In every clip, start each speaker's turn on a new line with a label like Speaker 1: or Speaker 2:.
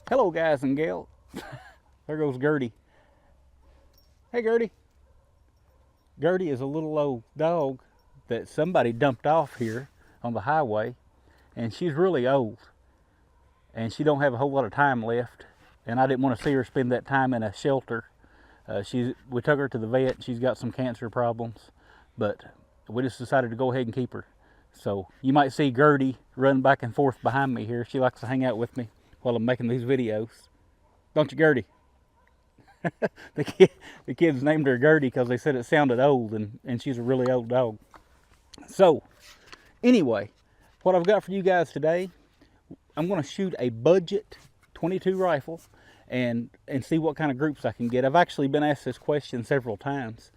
Speaker 1: Hello, guys and gals. There goes Gertie. Hey, Gertie. Gertie is a little old dog that somebody dumped off here on the highway, and she's really old, and she don't have a whole lot of time left, and I didn't want to see her spend that time in a shelter. We took her to the vet. She's got some cancer problems, but we just decided to go ahead and keep her. So you might see Gertie run back and forth behind me here. She likes to hang out with me while I'm making these videos. Don't you, Gertie? The kids named her Gertie because they said it sounded old, and she's a really old dog. So, anyway, what I've got for you guys today, I'm going to shoot a budget 22 rifle and see what kind of groups I can get. I've actually been asked this question several times.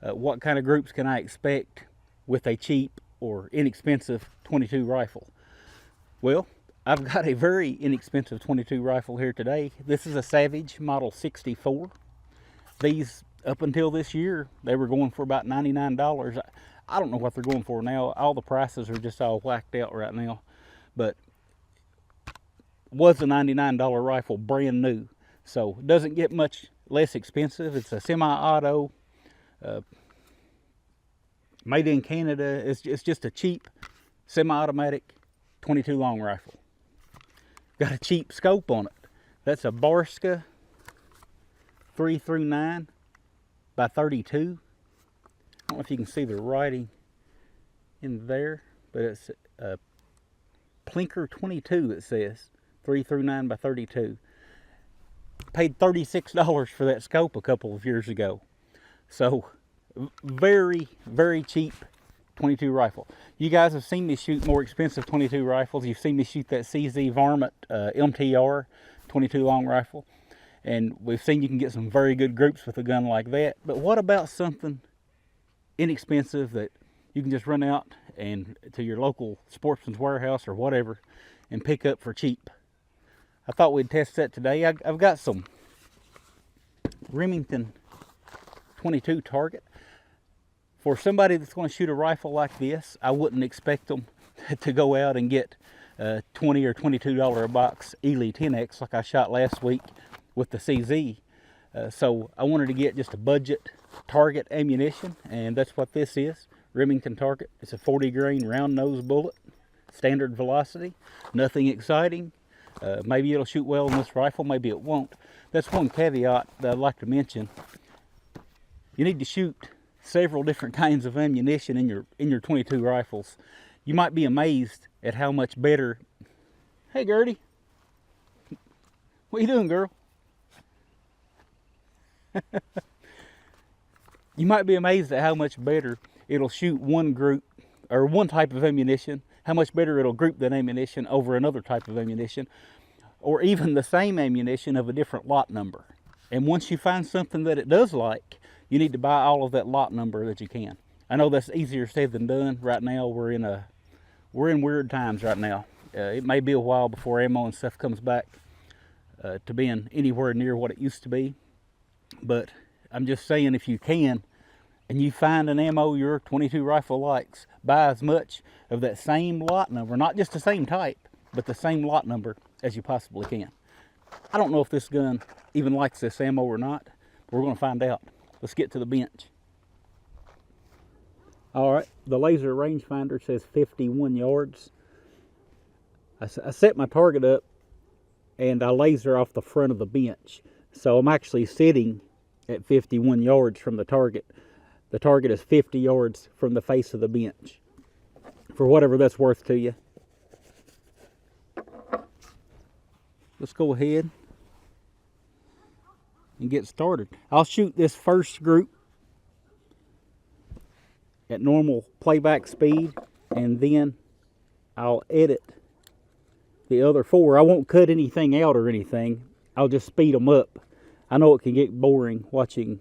Speaker 1: What kind of groups can I expect with a cheap or inexpensive 22 rifle? Well, I've got a very inexpensive 22 rifle here today. This is a Savage Model 64. These, up until this year, they were going for about $99. I don't know what they're going for now. All the prices are just all whacked out right now. But was a $99 rifle, brand new. So it doesn't get much less expensive. It's a semi-auto, made in Canada. It's just a cheap semi-automatic 22 long rifle. Got a cheap scope on it. That's a Barska 339 by 32. I don't know if you can see the writing in there, but it's a Plinker 22, it says. 339 by 32. Paid $36 for that scope a couple of years ago. So, very, very cheap 22 rifle. You guys have seen me shoot more expensive 22 rifles. You've seen me shoot that CZ Varmint MTR 22 long rifle. And we've seen you can get some very good groups with a gun like that. But what about something inexpensive that you can just run out and to your local Sportsman's Warehouse or whatever and pick up for cheap? I thought we'd test that today. I've got some Remington 22 Target. For somebody that's going to shoot a rifle like this, I wouldn't expect them to go out and get $20 or $22 a box Ely 10X like I shot last week with the CZ. So I wanted to get just a budget Target ammunition, and that's what this is. Remington Target. It's a 40 grain round nose bullet, standard velocity, nothing exciting. Maybe it'll shoot well in this rifle, maybe it won't. That's one caveat that I'd like to mention. You need to shoot several different kinds of ammunition in your 22 rifles. You might be amazed at how much better. Hey, Gertie. What you doing, girl? You might be amazed at how much better it'll shoot one group or one type of ammunition, how much better it'll group that ammunition over another type of ammunition, or even the same ammunition of a different lot number. And once you find something that it does like, you need to buy all of that lot number that you can. I know that's easier said than done. Right now we're in weird times right now. It may be a while before ammo and stuff comes back to being anywhere near what it used to be. But I'm just saying, if you can, and you find an ammo your 22 rifle likes, buy as much of that same lot number, not just the same type, but the same lot number as you possibly can. I don't know if this gun even likes this ammo or not, but we're going to find out. Let's get to the bench. All right, the laser rangefinder says 51 yards. I set my target up and I laser off the front of the bench. So I'm actually sitting at 51 yards from the target. The target is 50 yards from the face of the bench, for whatever that's worth to you. Let's go ahead and get started. I'll shoot this first group at normal playback speed, and then I'll edit the other four. I won't cut anything out or anything. I'll just speed them up. I know it can get boring watching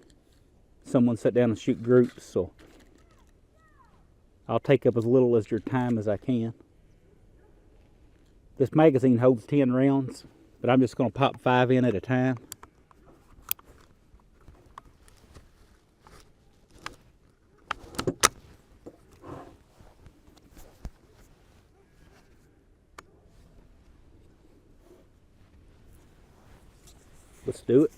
Speaker 1: someone sit down and shoot groups, so I'll take up as little as your time as I can. This magazine holds 10 rounds, but I'm just going to pop 5 in at a time. Let's do it.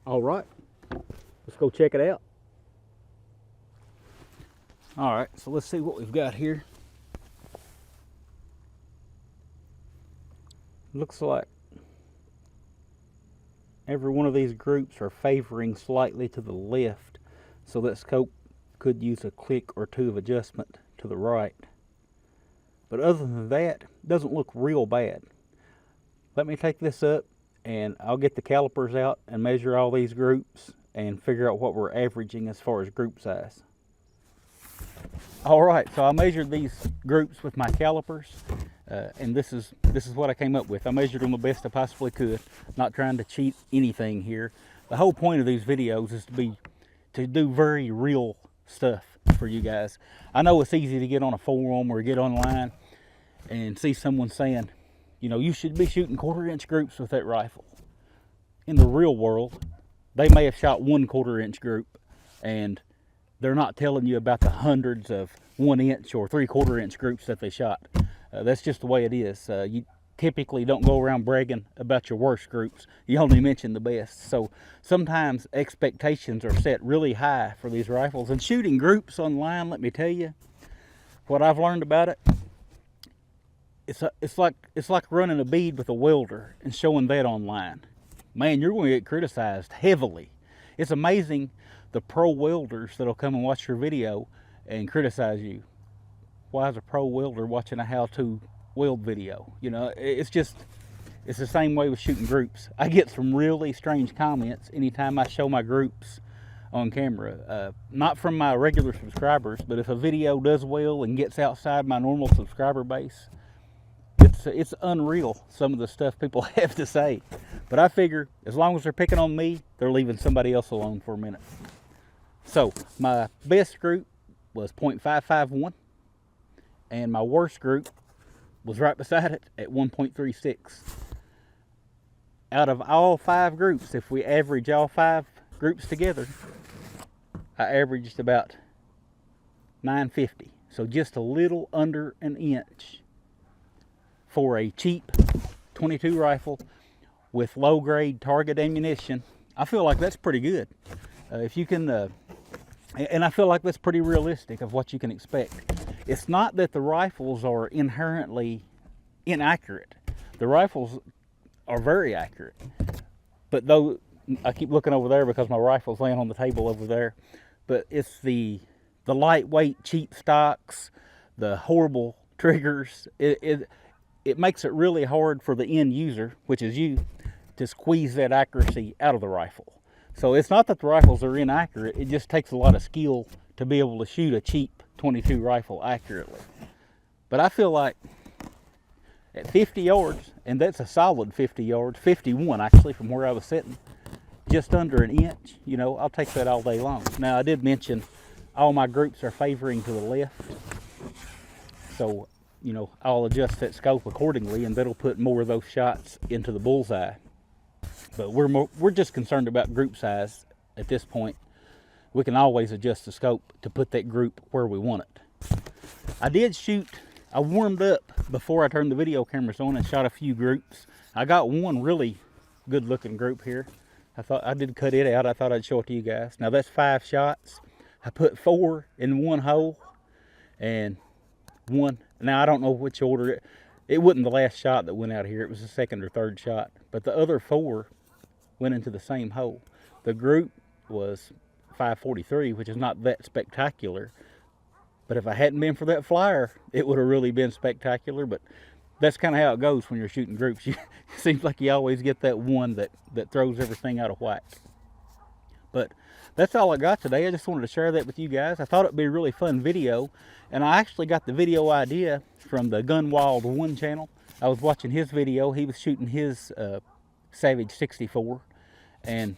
Speaker 1: All right, let's go check it out. All right, so let's see what we've got here. Looks like every one of these groups are favoring slightly to the left, so that scope could use a click or two of adjustment to the right. But other than that, it doesn't look real bad. Let me take this up and I'll get the calipers out and measure all these groups and figure out what we're averaging as far as group size. All right, so I measured these groups with my calipers, and this is what I came up with. I measured them the best I possibly could, not trying to cheat anything here. The whole point of these videos is to do very real stuff for you guys. I know it's easy to get on a forum or get online and see someone saying, you know, you should be shooting 1/4-inch groups with that rifle. In the real world, they may have shot 1/4-inch group, and they're not telling you about the hundreds of 1-inch or 3/4-inch groups that they shot. That's just the way it is. You typically don't go around bragging about your worst groups. You only mention the best. So sometimes expectations are set really high for these rifles. And shooting groups online, let me tell you, what I've learned about it, it's like running a bead with a welder and showing that online. Man, you're going to get criticized heavily. It's amazing the pro welders that'll come and watch your video and criticize you. Why is a pro welder watching a how-to weld video? You know, it's the same way with shooting groups. I get some really strange comments anytime I show my groups on camera. Not from my regular subscribers, but if a video does well and gets outside my normal subscriber base, it's unreal some of the stuff people have to say. But I figure as long as they're picking on me, they're leaving somebody else alone for a minute. So my best group was .551, and my worst group was right beside it at 1.36. Out of all 5 groups, if we average all 5 groups together, I averaged about 950. So just a little under an inch for a cheap 22 rifle with low grade target ammunition. I feel like that's pretty good. If you can, and I feel like that's pretty realistic of what you can expect. It's not that the rifles are inherently inaccurate. The rifles are very accurate. But though, I keep looking over there because my rifle's laying on the table over there. But it's the lightweight cheap stocks, the horrible triggers. It makes it really hard for the end user, which is you, to squeeze that accuracy out of the rifle. So it's not that the rifles are inaccurate, it just takes a lot of skill to be able to shoot a cheap 22 rifle accurately. But I feel like at 50 yards, and that's a solid 50 yards, 51 actually from where I was sitting, just under an inch, you know, I'll take that all day long. Now I did mention all my groups are favoring to the left, so you know, I'll adjust that scope accordingly, and that'll put more of those shots into the bullseye. But we're just concerned about group size at this point. We can always adjust the scope to put that group where we want it. I warmed up before I turned the video cameras on and shot a few groups. I got one really good looking group here. I thought I did cut it out. I thought I'd show it to you guys. Now that's 5 shots. I put 4 in one hole and one. Now I don't know which order. It wasn't the last shot that went out here. It was the second or third shot. But the other 4 went into the same hole. The group was 543, which is not that spectacular. But if I hadn't been for that flyer, it would have really been spectacular. But that's kind of how it goes when you're shooting groups. It seems like you always get that one that throws everything out of whack. But that's all I got today. I just wanted to share that with you guys. I thought it'd be a really fun video. And I actually got the video idea from the Gun Wild 1 channel. I was watching his video. He was shooting his Savage 64. And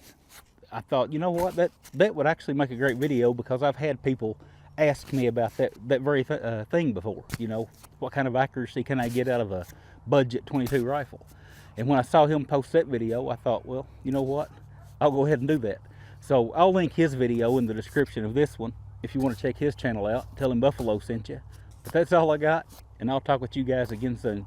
Speaker 1: I thought, you know what, that would actually make a great video, because I've had people ask me about that very thing before. You know, what kind of accuracy can I get out of a budget 22 rifle? And when I saw him post that video, I thought, well, you know what, I'll go ahead and do that. So I'll link his video in the description of this one if you want to check his channel out. Tell him Buffalo sent you. But that's all I got, and I'll talk with you guys again soon.